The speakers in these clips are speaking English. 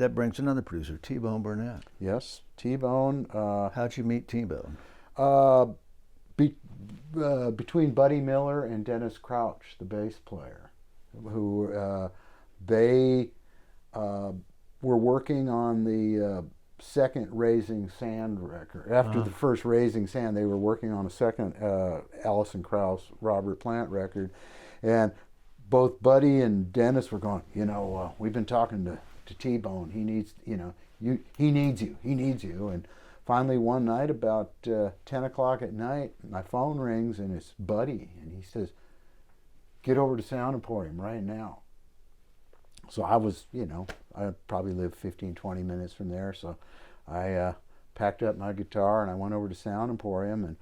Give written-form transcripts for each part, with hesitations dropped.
that brings another producer, T-Bone Burnett. Yes, T-Bone. How'd you meet T-Bone? Uh, be, Between Buddy Miller and Dennis Crouch, the bass player, who they were working on the second Raising Sand record. After the first Raising Sand, they were working on a second Alison Krauss, Robert Plant record. And both Buddy and Dennis were going, we've been talking to T-Bone. He needs, he needs you. And finally one night about 10 o'clock at night, my phone rings and it's Buddy. And he says, get over to Sound Emporium right now. So I was, I probably lived 15, 20 minutes from there. So I packed up my guitar and I went over to Sound Emporium, and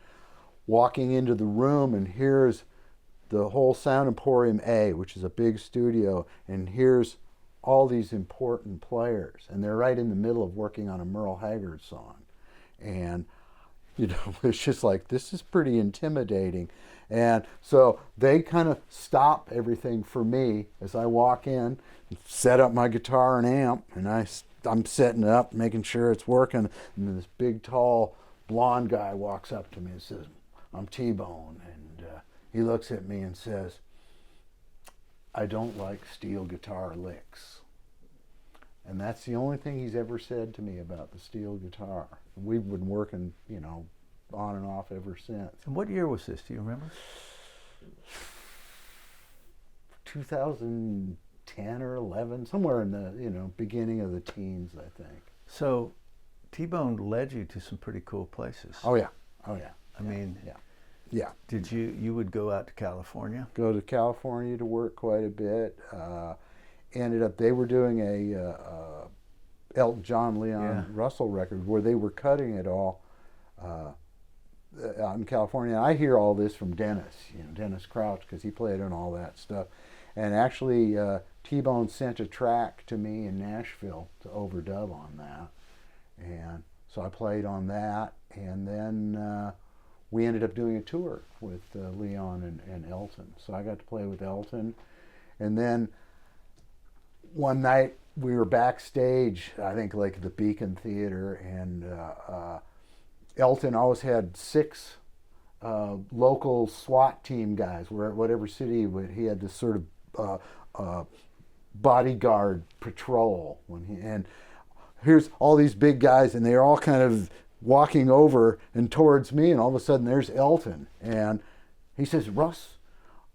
walking into the room, and here's the whole Sound Emporium A, which is a big studio, and here's all these important players, and they're right in the middle of working on a Merle Haggard song. And, it's just like, this is pretty intimidating. And so they kind of stop everything for me as I walk in, set up my guitar and amp, and I'm setting it up, making sure it's working. And then this big, tall, blonde guy walks up to me and says, I'm T-Bone. And he looks at me and says, I don't like steel guitar licks. And that's the only thing he's ever said to me about the steel guitar. We've been working, on and off ever since. And what year was this? Do you remember? 2010 or 11, somewhere in the beginning of the teens, I think. So, T-Bone led you to some pretty cool places. Oh yeah. I mean, yeah. Did you would go out to California? Go to California to work quite a bit. Ended up, they were doing a Elton John, Leon Russell record where they were cutting it all out in California. I hear all this from Dennis, Dennis Crouch, because he played on all that stuff. And actually, T-Bone sent a track to me in Nashville to overdub on that. And so I played on that, and then we ended up doing a tour with Leon and Elton. So I got to play with Elton. And then one night we were backstage, I think like the Beacon Theater, and Elton always had 6 local SWAT team guys, whatever city he had this sort of bodyguard patrol. And here's all these big guys, and they're all kind of walking over and towards me, and all of a sudden there's Elton, and he says, Russ,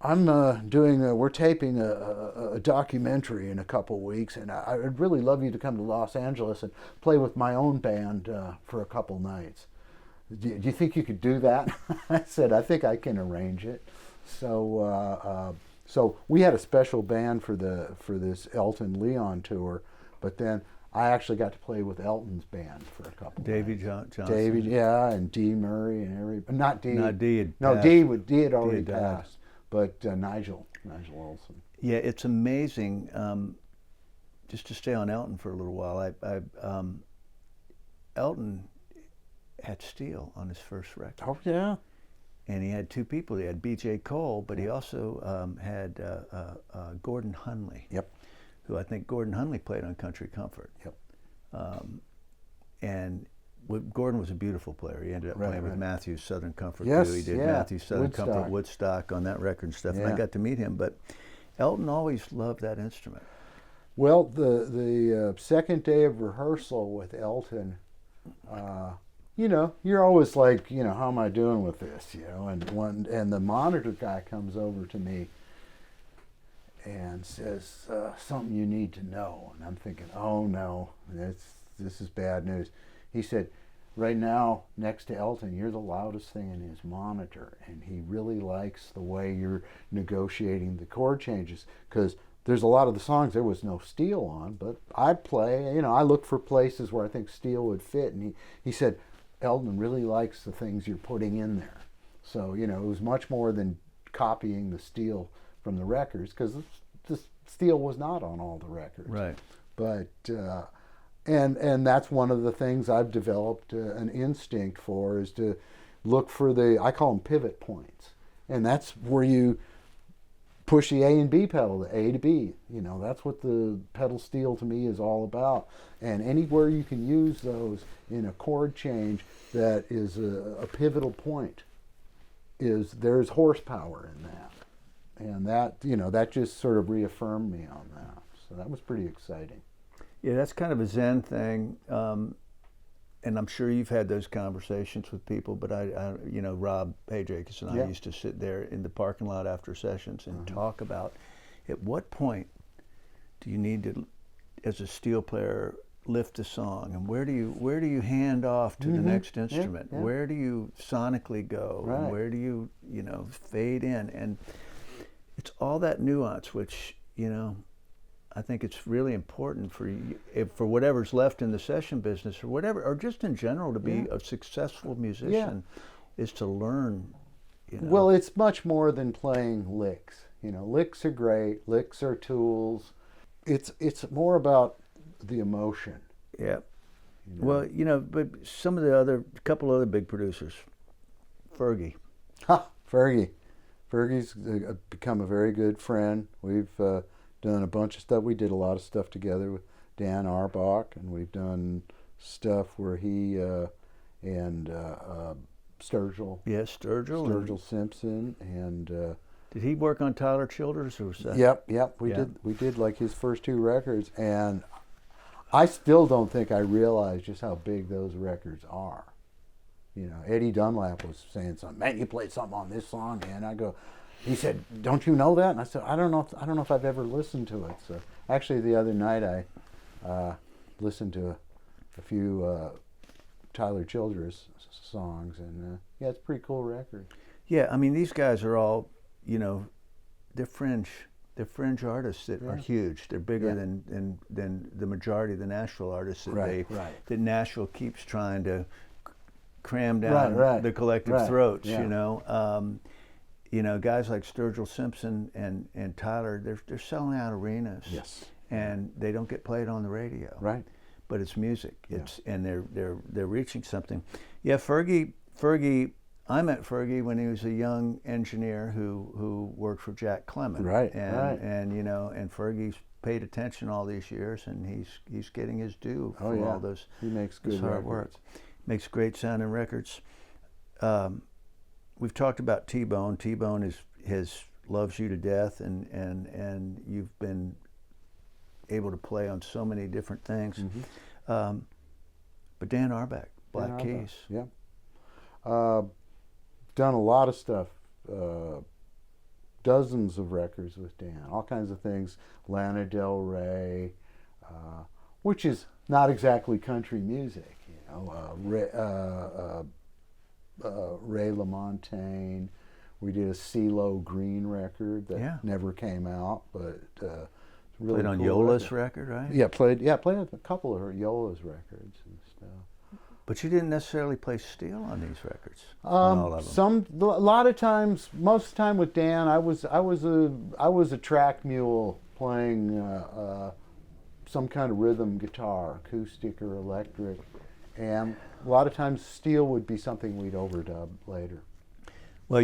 we're taping a documentary in a couple weeks, and I'd really love you to come to Los Angeles and play with my own band for a couple nights. Do you think you could do that? I said, I think I can arrange it. So we had a special band for this Elton Leon tour, but then I actually got to play with Elton's band for a couple. Davy Johnson. David, and Dee Murray and everybody. Not Dee. No, Dee had no, passed. Dee had already passed. But Nigel Olson. Yeah, it's amazing. Just to stay on Elton for a little while, Elton had steel on his first record. Oh yeah. And he had 2 people. He had B.J. Cole, but he also had Gordon Hunley. Yep. Who I think Gordon Hunley played on Country Comfort. Yep. And Gordon was a beautiful player. He ended up playing with Matthews Southern Comfort yes, too. He did yeah. Matthews Southern Comfort, Woodstock on that record and stuff. And I got to meet him. But Elton always loved that instrument. Well, the second day of rehearsal with Elton, you're always like, how am I doing with this? And the monitor guy comes over to me and says, something you need to know. And I'm thinking, oh no, this is bad news. He said, right now, next to Elton, you're the loudest thing in his monitor, and he really likes the way you're negotiating the chord changes, because there's a lot of the songs there was no steel on, but I play, I look for places where I think steel would fit, and he said, Elton really likes the things you're putting in there. So, it was much more than copying the steel from the records, because the steel was not on all the records. Right. But and that's one of the things I've developed an instinct for, is to look for I call them pivot points, and that's where push the A and B pedal, the A to B. You know, that's what the pedal steel to me is all about. And anywhere you can use those in a chord change that is a pivotal point, there's horsepower in that. And that, you know, that just sort of reaffirmed me on that. So that was pretty exciting. Yeah, that's kind of a Zen thing. And I'm sure you've had those conversations with people, but I you know, Rob Pajakis and I used to sit there in the parking lot after sessions and talk about at what point do you need to, as a steel player, lift a song, and where do you hand off to the next instrument? Yeah. Where do you sonically go? Right. And where do you know, fade in? And it's all that nuance, which, you know, I think it's really important for you, for whatever's left in the session business or whatever, or just in general, to be a successful musician, is to learn. You know. Well, it's much more than playing licks. You know, licks are great. Licks are tools. It's more about the emotion. Yeah. You know? Well, you know, but some of the couple other big producers, Fergie. Ha, Fergie. Fergie's become a very good friend. We've done a bunch of stuff. We did a lot of stuff together with Dan Arbach, and we've done stuff where he and Sturgill. Yes, Sturgill Simpson, and did he work on Tyler Childers, or was that? Yep. We did like his first two records, and I still don't think I realized just how big those records are. You know, Eddie Dunlap was saying something. Man, you played something on this song, and I go. He said, "Don't you know that?" And I said, "I don't know if I've ever listened to it." So actually, the other night I listened to a few Tyler Childers songs, and yeah, it's a pretty cool record. Yeah, I mean, these guys are all, you know, they're fringe artists that are huge. They're bigger than the majority of the Nashville artists that that Nashville keeps trying to cram down the collective throats. Yeah. You know, guys like Sturgill Simpson and Tyler, they're selling out arenas. Yes. And they don't get played on the radio. Right. But it's music. And they're reaching something. Yeah, Fergie. I met Fergie when he was a young engineer who worked for Jack Clement. Right. And you know, and Fergie's paid attention all these years, and he's getting his due for all those. He makes good hard work. Makes great sounding records. We've talked about T-Bone. T-Bone loves you to death, and you've been able to play on so many different things. Mm-hmm. But Dan Arbach, Black Keys. Yeah. Done a lot of stuff. Dozens of records with Dan. All kinds of things. Lana Del Rey, which is not exactly country music. You know, Ray LaMontagne. We did a CeeLo Green record that never came out, but really played on cool Yola's record, right? Yeah, played a couple of Yola's records and stuff. But you didn't necessarily play steel on these records. On all of them. A lot of times, most of the time with Dan, I was a track mule playing some kind of rhythm guitar, acoustic or electric, and a lot of times steel would be something we'd overdub later. Well,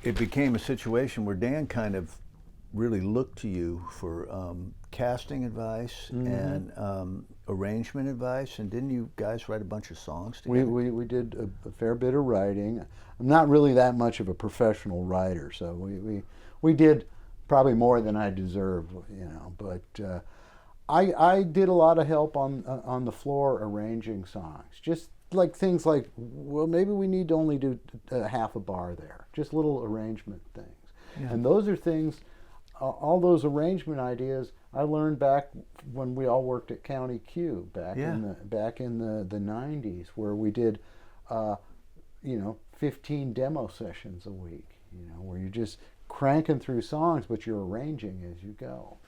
it became a situation where Dan kind of really looked to you for casting advice and arrangement advice, and didn't you guys write a bunch of songs together? We did a fair bit of writing. I'm not really that much of a professional writer, so we did probably more than I deserved, you know. But I did a lot of help on the floor arranging songs, just like things like, well, maybe we need to only do half a bar there, just little arrangement things. Yeah. And those are things. All those arrangement ideas I learned back when we all worked at County Q back in the 90s, where we did 15 demo sessions a week, you know, where you're just cranking through songs, but you're arranging as you go.